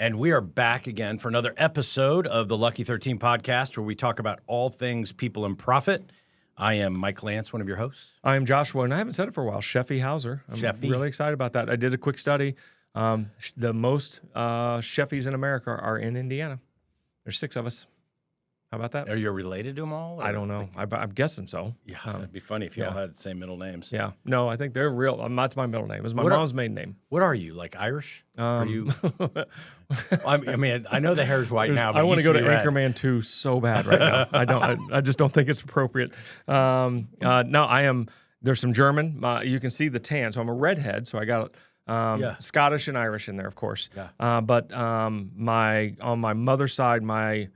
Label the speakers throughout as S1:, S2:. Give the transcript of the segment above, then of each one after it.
S1: And we are back again for another episode of the Lucky 13 podcast, where we talk about all things people and profit. I am Mike Lantz, one of your hosts.
S2: I am Joshua, and I haven't said it for a while, Sheffy Hauser. I'm really excited about that. I did a quick study. The most Sheffys in America are in Indiana. There's 6 of us. How about that?
S1: Are you related to them all?
S2: I don't know. I'm guessing so.
S1: Yeah, that'd be funny if you all had the same middle names.
S2: Yeah. No, I think they're real. That's my middle name. It's my mom's maiden name.
S1: What are you, like Irish? Are you? I mean, I know the hair's white now, but
S2: I want to go to
S1: red.
S2: Anchorman 2 so bad right now. I just don't think it's appropriate. No, I am. There's some German. You can see the tan. So I'm a redhead. So I got Scottish and Irish in there, of course.
S1: Yeah.
S2: But on my mother's side, my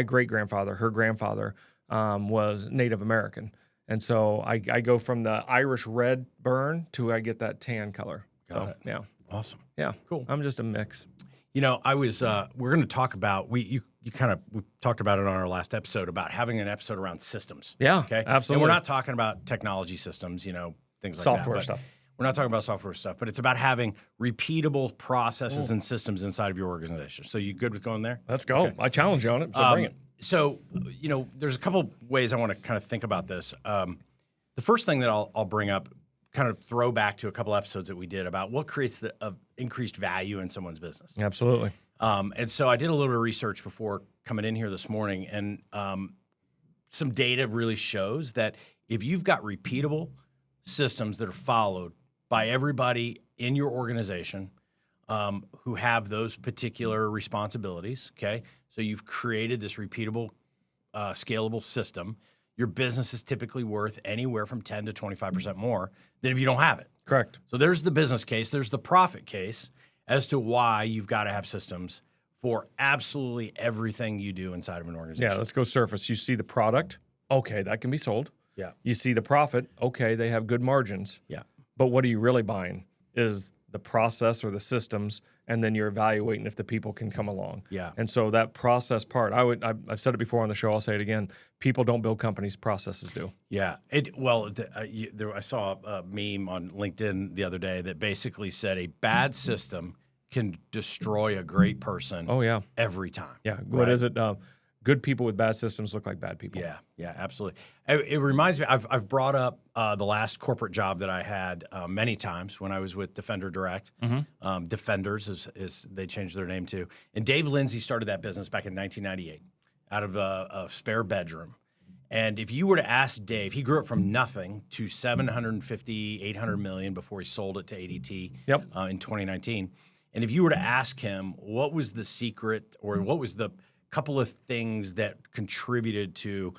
S2: great grandfather, her grandfather, was Native American, and so I go from the Irish red burn to I get that tan color.
S1: Got it.
S2: Yeah,
S1: Awesome.
S2: yeah,
S1: Cool.
S2: I'm just a mix.
S1: You know, I was. We're going to talk about we talked about it on our last episode about having an episode around systems.
S2: Yeah,
S1: Okay.
S2: absolutely.
S1: And we're not talking about technology systems. You know, things like
S2: Software
S1: that.
S2: stuff.
S1: We're not talking about software stuff, but it's about having repeatable processes and systems inside of your organization. So you good with going there?
S2: Let's go.
S1: Okay.
S2: I challenge you on it. So bring it.
S1: So, you know, there's a couple ways I want to kind of think about this. The first thing that I'll bring up, kind of throw back to a couple episodes that we did about what creates the increased value in someone's business.
S2: Absolutely.
S1: And so I did a little bit of research before coming in here this morning, and some data really shows that if you've got repeatable systems that are followed by everybody in your organization who have those particular responsibilities, okay? So you've created this repeatable, scalable system. Your business is typically worth anywhere from 10 to 25% more than if you don't have it.
S2: Correct.
S1: So there's the business case. There's the profit case as to why you've got to have systems for absolutely everything you do inside of an organization.
S2: Yeah, let's go surface. You see the product. Okay, that can be sold.
S1: Yeah.
S2: You see the profit. Okay, they have good margins.
S1: Yeah.
S2: But what are you really buying is the process or the systems, and then you're evaluating if the people can come along.
S1: Yeah.
S2: And so that process part, I've said it before on the show, I'll say it again. People don't build companies, processes do.
S1: Yeah. I saw a meme on LinkedIn the other day that basically said a bad system can destroy a great person every time.
S2: Yeah. What is it? Good people with bad systems look like bad people.
S1: Yeah, absolutely. It reminds me, I've brought up the last corporate job that I had many times when I was with Defender Direct. Defenders is they changed their name to. And Dave Lindsay started that business back in 1998 out of a spare bedroom. And if you were to ask Dave, he grew up from nothing to 750, 800 million before he sold it to ADT in 2019. And if you were to ask him what was the secret or what was the couple of things that contributed to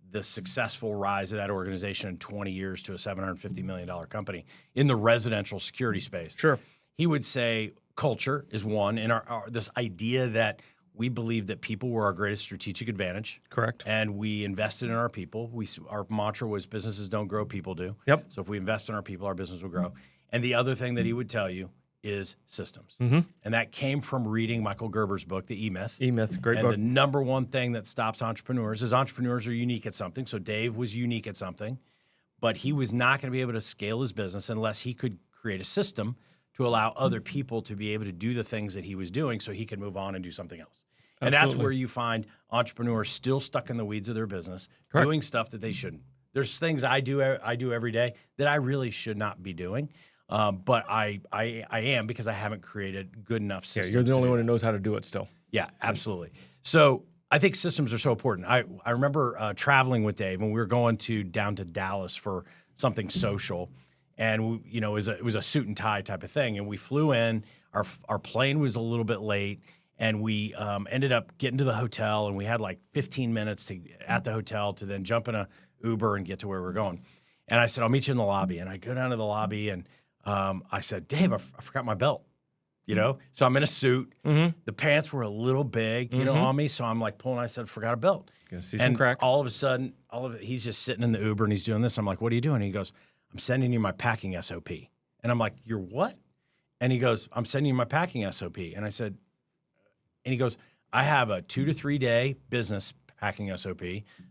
S1: the successful rise of that organization in 20 years to a $750 million company in the residential security space.
S2: Sure.
S1: He would say culture is one, and this idea that we believe that people were our greatest strategic advantage.
S2: Correct.
S1: And we invested in our people. Our mantra was businesses don't grow, people do.
S2: Yep.
S1: So if we invest in our people, our business will grow. And the other thing that he would tell you is systems.
S2: Mm-hmm.
S1: And that came from reading Michael Gerber's book, The E-Myth.
S2: E-Myth, great book.
S1: And the number one thing that stops entrepreneurs is entrepreneurs are unique at something. So Dave was unique at something, but he was not going to be able to scale his business unless he could create a system to allow other people to be able to do the things that he was doing so he could move on and do something else. And that's where you find entrepreneurs still stuck in the weeds of their business, doing stuff that they shouldn't. There's things I do every day that I really should not be doing. But I am because I haven't created good enough systems.
S2: Yeah, you're the only one who knows how to do it still.
S1: Yeah, absolutely. So I think systems are so important. I remember traveling with Dave, and we were going down to Dallas for something social, and it was a suit and tie type of thing. And we flew in. Our plane was a little bit late, and we ended up getting to the hotel, and we had like 15 minutes at the hotel to then jump in a Uber and get to where we're going. And I said, I'll meet you in the lobby. And I go down to the lobby, and I said, Dave, I forgot my belt, So I'm in a suit. Mm-hmm. The pants were a little big, on me. So I'm like pulling. I said, forgot a belt.
S2: Gonna see some crack.
S1: All of a sudden, he's just sitting in the Uber and he's doing this. I'm like, what are you doing? And he goes, I'm sending you my packing SOP. And I'm like, you're what? And he goes, I'm sending you my packing SOP. And I said, and he goes, I have a 2 to 3 day business packing SOP,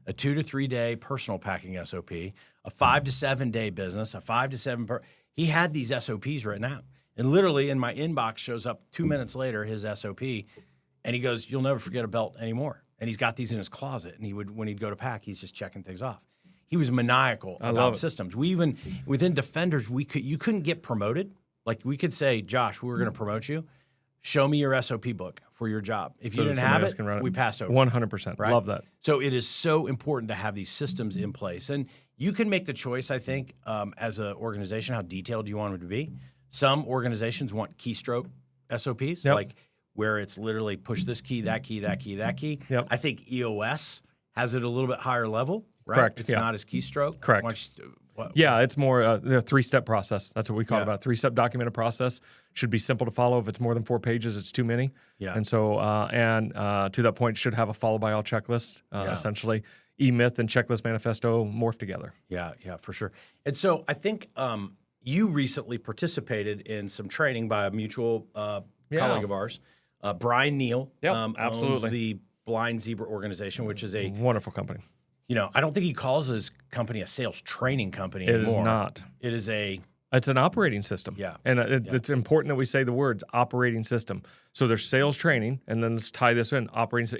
S1: a 2 to 3 day personal packing SOP, a 5 to 7 day business, a 5 to 7 he had these SOPs written out. And literally in my inbox shows up 2 minutes later, his SOP, and he goes, "You'll never forget a belt anymore." And he's got these in his closet, and when he'd go to pack, he's just checking things off. He was maniacal about systems. We even, within Defenders, you couldn't get promoted. Like we could say, "Josh, we're going to promote you. Show me your SOP book for your job." If you didn't have it, we passed over.
S2: 100%.
S1: Right?
S2: Love that.
S1: So it is so important to have these systems in place. And you can make the choice, I think, as an organization, how detailed you want it to be. Some organizations want keystroke SOPs, like where it's literally push this key, that key, that key, that key.
S2: Yep.
S1: I think EOS has it a little bit higher level, right?
S2: Correct.
S1: It's not as keystroke.
S2: Correct. Yeah, it's more a three-step process. That's what we call it. About three-step documented process. Should be simple to follow. If it's more than 4 pages, it's too many.
S1: Yeah.
S2: And so, to that point, should have a follow-by-all checklist, essentially. E-Myth and Checklist Manifesto morph together.
S1: Yeah, for sure. And so I think you recently participated in some training by a mutual colleague of ours, Brian Neal.
S2: Absolutely.
S1: Owns the Blind Zebra organization, which is a
S2: wonderful company.
S1: I don't think he calls his company a sales training company anymore.
S2: It is not.
S1: It is
S2: it's an operating system.
S1: Yeah.
S2: And it's important that we say the words operating system. So there's sales training, and then let's tie this in.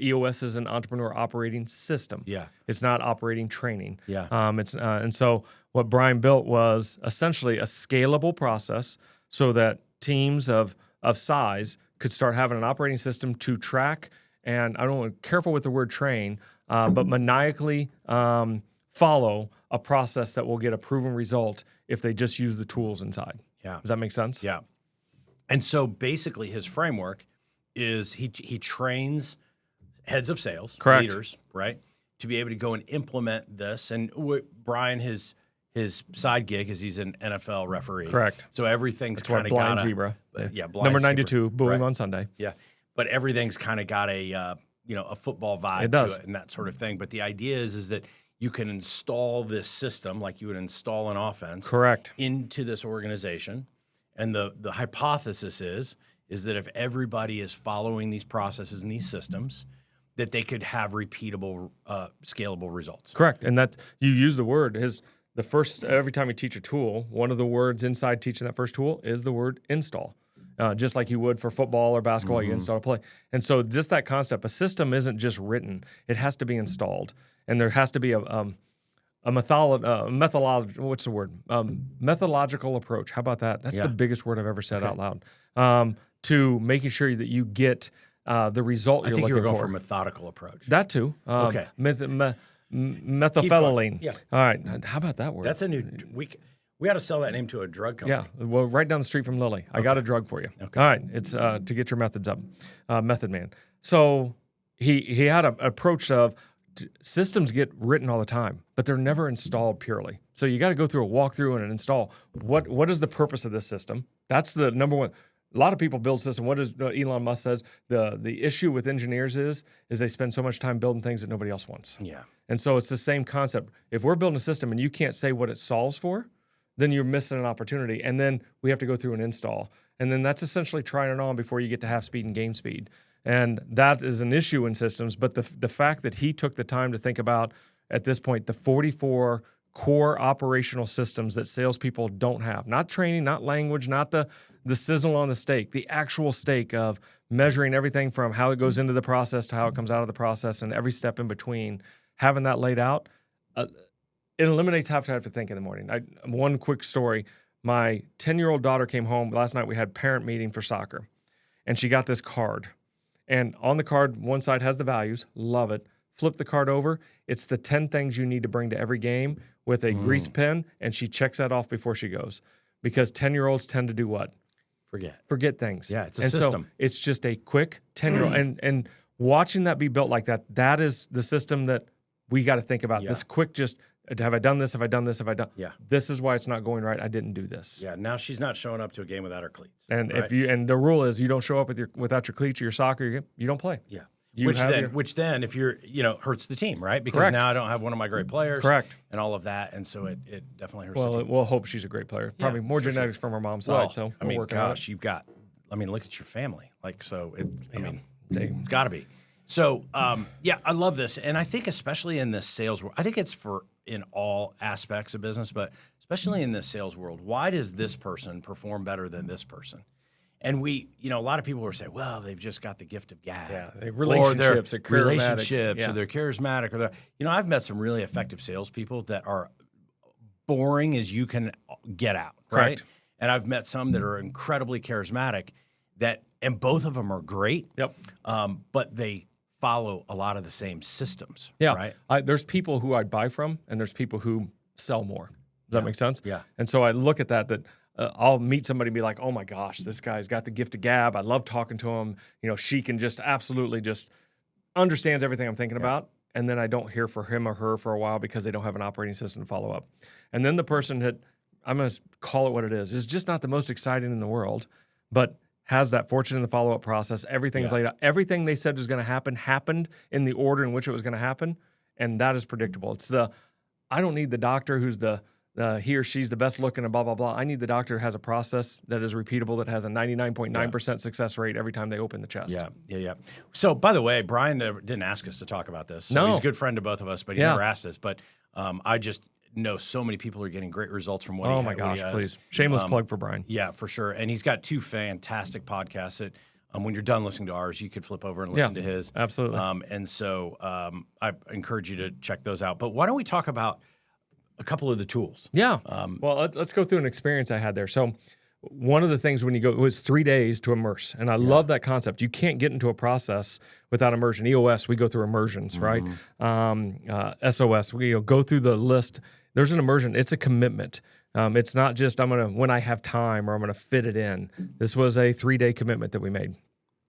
S2: EOS is an entrepreneur operating system.
S1: Yeah.
S2: It's not operating training.
S1: Yeah.
S2: And so what Brian built was essentially a scalable process so that teams of size could start having an operating system to track, and I don't want to careful with the word train, but maniacally follow a process that will get a proven result if they just use the tools inside.
S1: Yeah.
S2: Does that make sense?
S1: Yeah. And so basically his framework is he trains heads of sales, leaders, right, to be able to go and implement this. And Brian, his side gig is he's an NFL referee.
S2: Correct.
S1: So everything's kind of
S2: Blind Zebra.
S1: Blind
S2: Number 92,
S1: Zebra,
S2: boo him on Sunday.
S1: Yeah. But everything's kind of got a football vibe to it and that sort of thing. But the idea is that you can install this system like you would install an offense into this organization. And the hypothesis is that if everybody is following these processes and these systems, that they could have repeatable, scalable results.
S2: Correct. And that you use the word every time you teach a tool, one of the words inside teaching that first tool is the word install. Just like you would for football or basketball, you install a play. And so just that concept, a system isn't just written, it has to be installed. And there has to be a methodological, what's the word? Methodological approach. How about that? That's the biggest word I've ever said out loud. To making sure that you get the result you're looking for.
S1: I think you were going for a methodical approach.
S2: That too.
S1: Okay.
S2: Methylphenylene.
S1: Yeah.
S2: All right. How about that word?
S1: That's a new we ought to sell that name to a drug company.
S2: Yeah, well, right down the street from Lilly. I got a drug for you.
S1: Okay.
S2: All right, it's to get your methods up, Method Man. So he had an approach of systems get written all the time, but they're never installed purely. So you got to go through a walkthrough and an install. What is the purpose of this system? That's the number one. A lot of people build systems. What does Elon Musk says? The issue with engineers is they spend so much time building things that nobody else wants.
S1: Yeah.
S2: And so it's the same concept. If we're building a system and you can't say what it solves for, then you're missing an opportunity. And then we have to go through an install. And then that's essentially trying it on before you get to half speed and game speed. And that is an issue in systems. But the fact that he took the time to think about, at this point, the 44 core operational systems that salespeople don't have. Not training, not language, not the sizzle on the steak, the actual steak of measuring everything from how it goes into the process to how it comes out of the process and every step in between. Having that laid out, it eliminates have to think in the morning. One quick story. My 10-year-old daughter came home. Last night we had parent meeting for soccer, and she got this card. And on the card, one side has the values. Love it. Flip the card over. It's the 10 things you need to bring to every game with a grease pen, and she checks that off before she goes. Because 10-year-olds tend to do what? Forget things.
S1: Yeah, it's a system.
S2: So it's just a quick 10-year-old. and watching that be built like that is the system that we got to think about. This quick just, have I done this? Have I done this? Have I done?
S1: Yeah.
S2: This is why it's not going right. I didn't do this.
S1: Yeah. Now she's not showing up to a game without her cleats.
S2: And and the rule is you don't show up without your cleats or your soccer, you don't play.
S1: Yeah. Which then if you're hurts the team, right? Because now I don't have one of my great players.
S2: Correct.
S1: And all of that, and so it definitely hurts.
S2: Well,
S1: the team.
S2: we'll hope she's a great player. Probably more genetics from her mom's side. So we're working on it.
S1: you've got. Look at your family. It's got to be. So, I love this, and I think especially in this sales world, I think it's for in all aspects of business, but especially in the sales world. Why does this person perform better than this person? And a lot of people will say, well, they've just got the gift of gab.
S2: Yeah, relationships,
S1: or
S2: charismatic.
S1: relationships,
S2: Yeah.
S1: or they're charismatic, or I've met some really effective salespeople that are boring as you can get out, right?
S2: Correct.
S1: And I've met some that are incredibly charismatic, and both of them are great.
S2: Yep.
S1: But they follow a lot of the same systems.
S2: Yeah.
S1: Right.
S2: There's people who I'd buy from, and there's people who sell more. Does that make sense?
S1: Yeah.
S2: And so I look at that I'll meet somebody and be like, oh my gosh, this guy's got the gift of gab. I love talking to him. She can just absolutely just understands everything I'm thinking about. And then I don't hear from him or her for a while because they don't have an operating system to follow up. And then the person that I'm going to call it what it is just not the most exciting in the world, but has that fortune in the follow-up process. Everything's laid out. Everything they said was going to happen happened in the order in which it was going to happen. And that is predictable. It's I don't need the doctor who's he or she's the best looking and blah, blah, blah. I need the doctor who has a process that is repeatable, that has a 99.9% success rate every time they open the chest.
S1: Yeah. So, by the way, Brian didn't ask us to talk about this. So
S2: No.
S1: He's a good friend to both of us, but he never asked us. But I just know so many people are getting great results from what he has.
S2: Oh, my gosh, please. Shameless plug for Brian.
S1: Yeah, for sure. And he's got 2 fantastic podcasts that when you're done listening to ours, you could flip over and listen to his.
S2: Absolutely.
S1: And so I encourage you to check those out. But why don't we talk about a couple of the tools?
S2: Yeah. Well, let's go through an experience I had there. So one of the things when you go, it was 3 days to immerse. And I love that concept. You can't get into a process without immersion. EOS, we go through immersions, right? SOS, we go through the list. There's an immersion. It's a commitment. It's not just when I have time or I'm going to fit it in. This was a 3-day commitment that we made.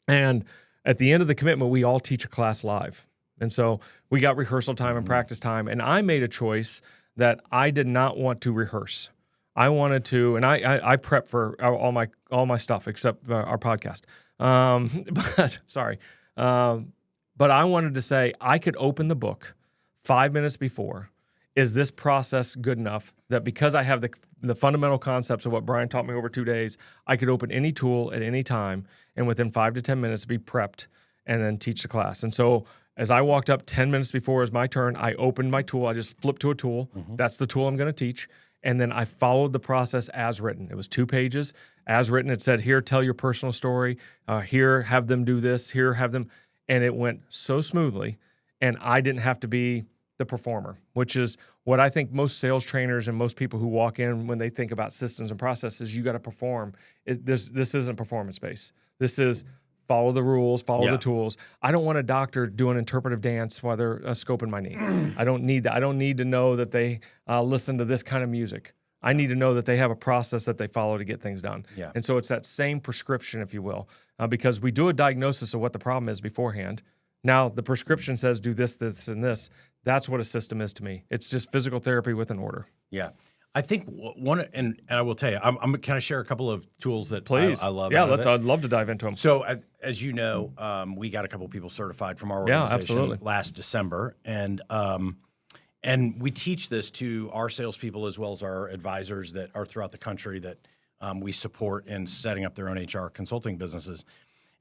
S2: And at the end of the commitment, we all teach a class live. And so we got rehearsal time and practice time. And I made a choice that I did not want to rehearse. I wanted to, and I prep for all my stuff except our podcast. But I wanted to say I could open the book 5 minutes before. Is this process good enough that because I have the fundamental concepts of what Brian taught me over 2 days, I could open any tool at any time and within 5 to 10 minutes be prepped and then teach the class. And so as I walked up 10 minutes before it was my turn, I opened my tool. I just flipped to a tool. That's the tool I'm going to teach. And then I followed the process as written. It was 2 pages. As written, it said, here, tell your personal story. Here, have them do this. Here, have them. And it went so smoothly. And I didn't have to be the performer, which is what I think most sales trainers and most people who walk in when they think about systems and processes, you got to perform. This isn't performance-based. This is follow the rules, follow the tools. I don't want a doctor doing interpretive dance while they're scoping my knee. I don't need that. I don't need to know that they listen to this kind of music. I need to know that they have a process that they follow to get things done.
S1: Yeah.
S2: And so it's that same prescription, if you will, because we do a diagnosis of what the problem is beforehand. Now, the prescription says do this, this, and this. That's what a system is to me. It's just physical therapy with an order.
S1: Yeah. I think one, and I will tell you, I'm kind of share a couple of tools that
S2: Please.
S1: I love.
S2: Yeah, I'd love to dive into them.
S1: So, as you know, we got a couple of people certified from our organization last December, and we teach this to our salespeople as well as our advisors that are throughout the country that we support in setting up their own HR consulting businesses.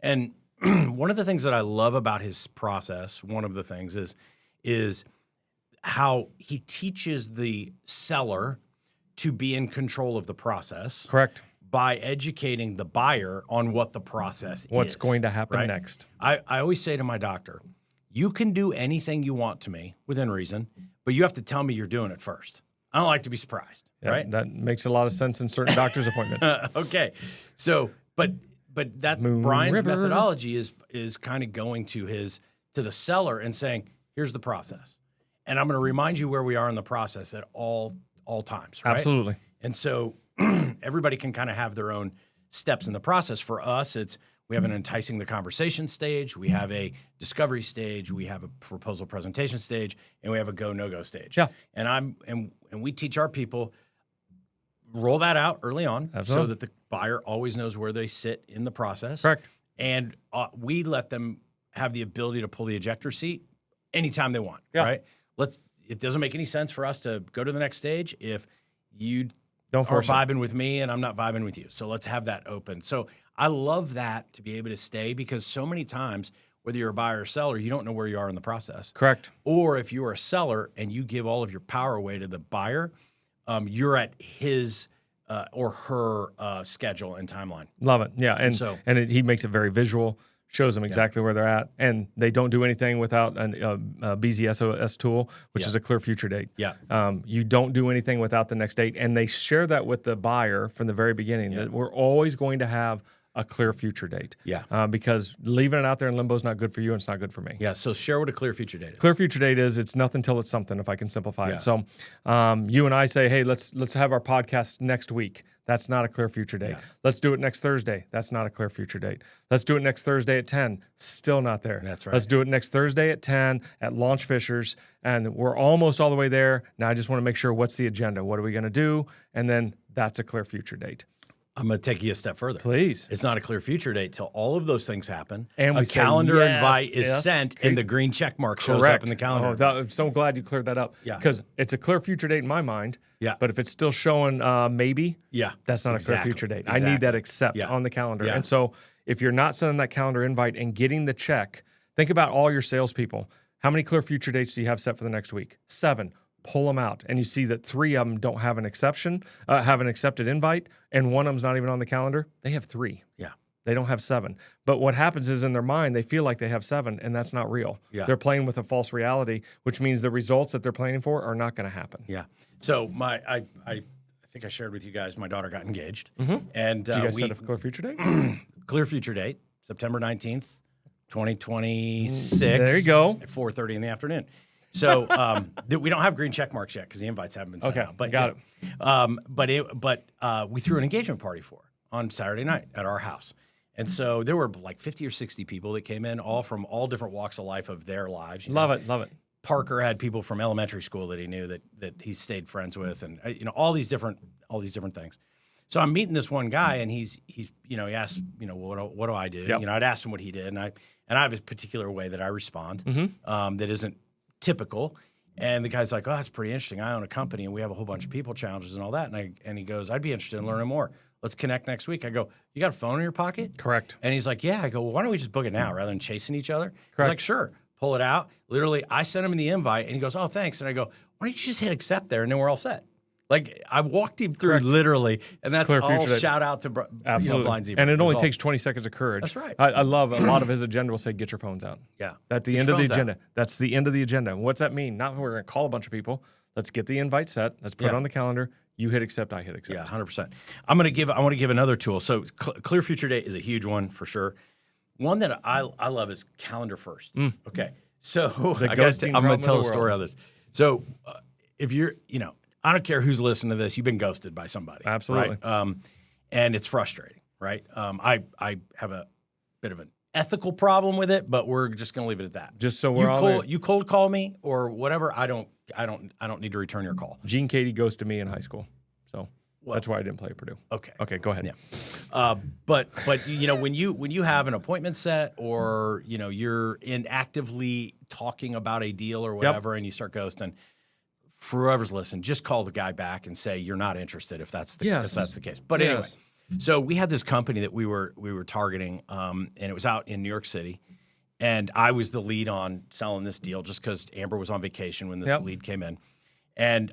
S1: And one of the things that I love about his process, one of the things is how he teaches the seller to be in control of the process.
S2: Correct.
S1: By educating the buyer on what the process is.
S2: What's going to happen next.
S1: I always say to my doctor, you can do anything you want to me within reason, but you have to tell me you're doing it first. I don't like to be surprised, right?
S2: That makes a lot of sense in certain doctor's appointments.
S1: Okay. So, but that Brian's methodology is kind of going to the seller and saying, here's the process. And I'm going to remind you where we are in the process at all times, right?
S2: Absolutely.
S1: And so everybody can kind of have their own steps in the process. For us, we have an enticing the conversation stage, we have a discovery stage, we have a proposal presentation stage, and we have a go no go stage.
S2: Yeah.
S1: And we teach our people roll that out early on so that the buyer always knows where they sit in the process.
S2: Correct.
S1: And we let them have the ability to pull the ejector seat anytime they want. Right? It doesn't make any sense for us to go to the next stage if you
S2: don't force
S1: vibing with me and I'm not vibing with you. So let's have that open. So I love that to be able to stay because so many times whether you're a buyer or seller, you don't know where you are in the process.
S2: Correct.
S1: Or if you're a seller and you give all of your power away to the buyer, you're at his or her schedule and timeline.
S2: Love it. Yeah. And he makes it very visual, shows them exactly where they're at. And they don't do anything without a BZSOS tool, which is a clear future date.
S1: Yeah.
S2: You don't do anything without the next date. And they share that with the buyer from the very beginning, that we're always going to have a clear future date.
S1: Yeah.
S2: Because leaving it out there in limbo is not good for you and it's not good for me.
S1: Yeah. So share what a clear future date is.
S2: Clear future date is it's nothing till it's something, if I can simplify it. So you and I say, hey, let's have our podcast next week. That's not a clear future date.
S1: Yeah.
S2: Let's do it next Thursday. That's not a clear future date. Let's do it next Thursday at 10. Still not there.
S1: That's right.
S2: Let's do it next Thursday at 10 at Launch Fishers. And we're almost all the way there. Now I just want to make sure, what's the agenda? What are we going to do? And then that's a clear future date.
S1: I'm going to take you a step further.
S2: Please.
S1: It's not a clear future date till all of those things happen.
S2: And
S1: a calendar invite is sent, and the green check mark shows up in the calendar.
S2: I'm so glad you cleared that up.
S1: Yeah.
S2: Because it's a clear future date in my mind.
S1: Yeah.
S2: But if it's still showing maybe, that's not a clear future date. I need that accept on the calendar.
S1: Yeah.
S2: And so if you're not sending that calendar invite and getting the check, think about all your salespeople. How many clear future dates do you have set for the next week? 7. Pull them out, and you see that 3 of them don't have an exception, have an accepted invite, and 1 of them's not even on the calendar. They have 3.
S1: Yeah.
S2: They don't have 7. But what happens is in their mind, they feel like they have 7, and that's not real.
S1: Yeah.
S2: They're playing with a false reality, which means the results that they're planning for are not going to happen.
S1: Yeah. So I think I shared with you guys, my daughter got engaged. And
S2: Did you guys set a clear future date?
S1: clear future date, September 19th, 2026.
S2: There you go.
S1: At 4:30 in the afternoon. So we don't have green check marks yet because the invites haven't been sent out. But
S2: got it.
S1: But we threw an engagement party for her on Saturday night at our house. And so there were like 50 or 60 people that came in, all from all different walks of life of their lives.
S2: Love it.
S1: Parker had people from elementary school that he knew that he stayed friends with, and all these different things. So I'm meeting this one guy, and he asked, what do I do?
S2: Yep.
S1: I'd asked him what he did, and I have a particular way that I respond that isn't typical. And the guy's like, oh, that's pretty interesting. I own a company and we have a whole bunch of people challenges and all that. And he goes, I'd be interested in learning more. Let's connect next week. I go, you got a phone in your pocket?
S2: Correct.
S1: And he's like, yeah. I go, well, why don't we just book it now rather than chasing each other?
S2: Correct.
S1: He's like, sure. Pull it out. Literally, I sent him the invite and he goes, oh, thanks. And I go, why don't you just hit accept there and then we're all set? Like, I walked him through literally, and that's
S2: Clear
S1: all
S2: future
S1: shout out to Blind Zebra.
S2: And it only takes 20 seconds of courage.
S1: That's right.
S2: I love a lot of his agenda will say, get your phones out.
S1: Yeah.
S2: At the end of the agenda. That's the end of the agenda. And what's that mean? Not we're going to call a bunch of people. Let's get the invite set. Let's put it on the calendar. You hit accept, I hit accept.
S1: Yeah, 100%. I want to give another tool. So Clear Future Date is a huge one for sure. One that I love is calendar first. Okay. So I'm going to tell a story on this. So if you're, I don't care who's listening to this, you've been ghosted by somebody.
S2: Absolutely.
S1: Right? And it's frustrating, right? I have a bit of an ethical problem with it, but we're just going to leave it at that.
S2: Just so we're all
S1: you cold call me or whatever, I don't need to return your call.
S2: Gene Katie ghosted me in high school. So that's why I didn't play at Purdue. Okay, go ahead.
S1: Yeah. But when you have an appointment set or you're actively talking about a deal or whatever and you start ghosting, for whoever's listening, just call the guy back and say you're not interested if that's the case. But anyway, so we had this company that we were targeting, and it was out in New York City, and I was the lead on selling this deal just because Amber was on vacation when this lead came in, and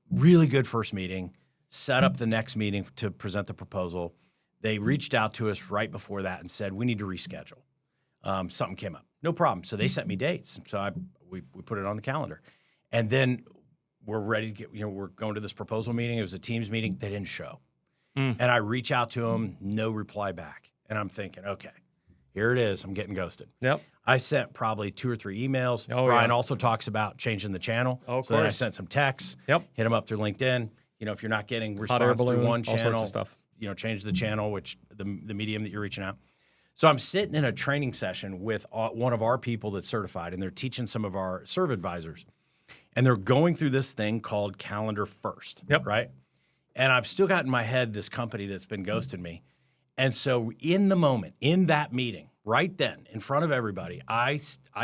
S1: really good first meeting. Set up the next meeting to present the proposal. They reached out to us right before that and said we need to reschedule. Something came up, no problem. So they sent me dates, so we put it on the calendar, and then we're ready to get, we're going to this proposal meeting. It was a Teams meeting. They didn't show. And I reach out to them, no reply back. And I'm thinking, okay, here it is. I'm getting ghosted.
S2: Yep.
S1: I sent probably 2 or 3 emails. Brian also talks about changing the channel.
S2: Of
S1: so then I
S2: course.
S1: sent some texts.
S2: Yep.
S1: Hit them up through LinkedIn. If you're not getting
S2: Hot air
S1: response
S2: balloon,
S1: through one
S2: all
S1: channel,
S2: sorts of stuff.
S1: Change the channel, which the medium that you're reaching out. So I'm sitting in a training session with one of our people that's certified, and they're teaching some of our serve advisors. And they're going through this thing called Calendar First, right? And I've still got in my head this company that's been ghosting me. And so in the moment, in that meeting, right then, in front of everybody, I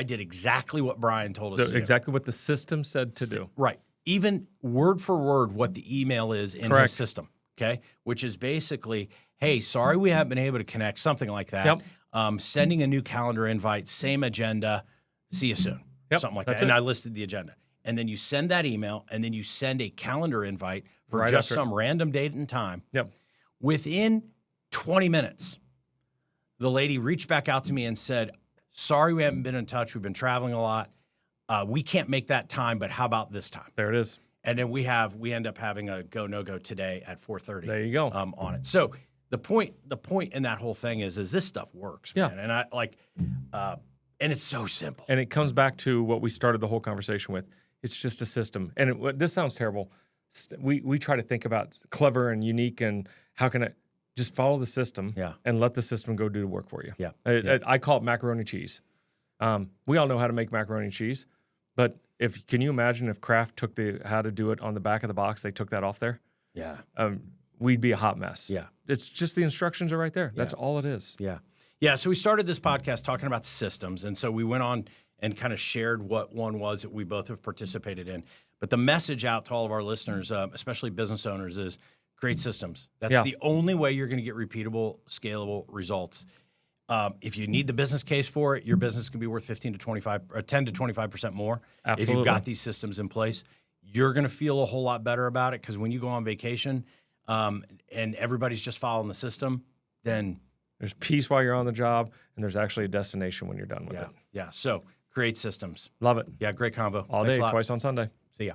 S1: did exactly what Brian told us to do.
S2: Exactly what the system said to do.
S1: Right. Even word for word what the email is in his system, okay? Which is basically, hey, sorry we haven't been able to connect, something like that.
S2: Yep.
S1: Sending a new calendar invite, same agenda, see you soon,
S2: Yep,
S1: something like
S2: that's
S1: that. And
S2: it.
S1: I listed the agenda. And then you send that email, and then you send a calendar invite for
S2: Right
S1: just
S2: after.
S1: some random date and time.
S2: Yep.
S1: Within 20 minutes, the lady reached back out to me and said, sorry we haven't been in touch. We've been traveling a lot. We can't make that time, but how about this time?
S2: There it is.
S1: And then we end up having a go no go today at 4:30.
S2: There you go.
S1: On it. So the point in that whole thing is this stuff works,
S2: Yeah.
S1: man. And I like, and it's so simple.
S2: And it comes back to what we started the whole conversation with. It's just a system. And this sounds terrible. We try to think about clever and unique and how can it just follow the system and let the system go do the work for you.
S1: Yeah.
S2: I call it macaroni cheese. We all know how to make macaroni cheese, but can you imagine if Kraft took how to do it on the back of the box, they took that off there?
S1: Yeah.
S2: We'd be a hot mess.
S1: Yeah.
S2: It's just the instructions are right there. That's all it is.
S1: Yeah. Yeah. So we started this podcast talking about systems. And so we went on and kind of shared what one was that we both have participated in. But the message out to all of our listeners, especially business owners, is create systems. That's the only way you're going to get repeatable, scalable results. If you need the business case for it, your business can be worth 10 to 25% more.
S2: Absolutely.
S1: If you've got these systems in place, you're going to feel a whole lot better about it, because when you go on vacation and everybody's just following the system, then
S2: there's peace while you're on the job, and there's actually a destination when you're done with it.
S1: Yeah. So create systems.
S2: Love it.
S1: Yeah, great convo.
S2: All
S1: Thanks
S2: day,
S1: a lot.
S2: twice on Sunday.
S1: See ya.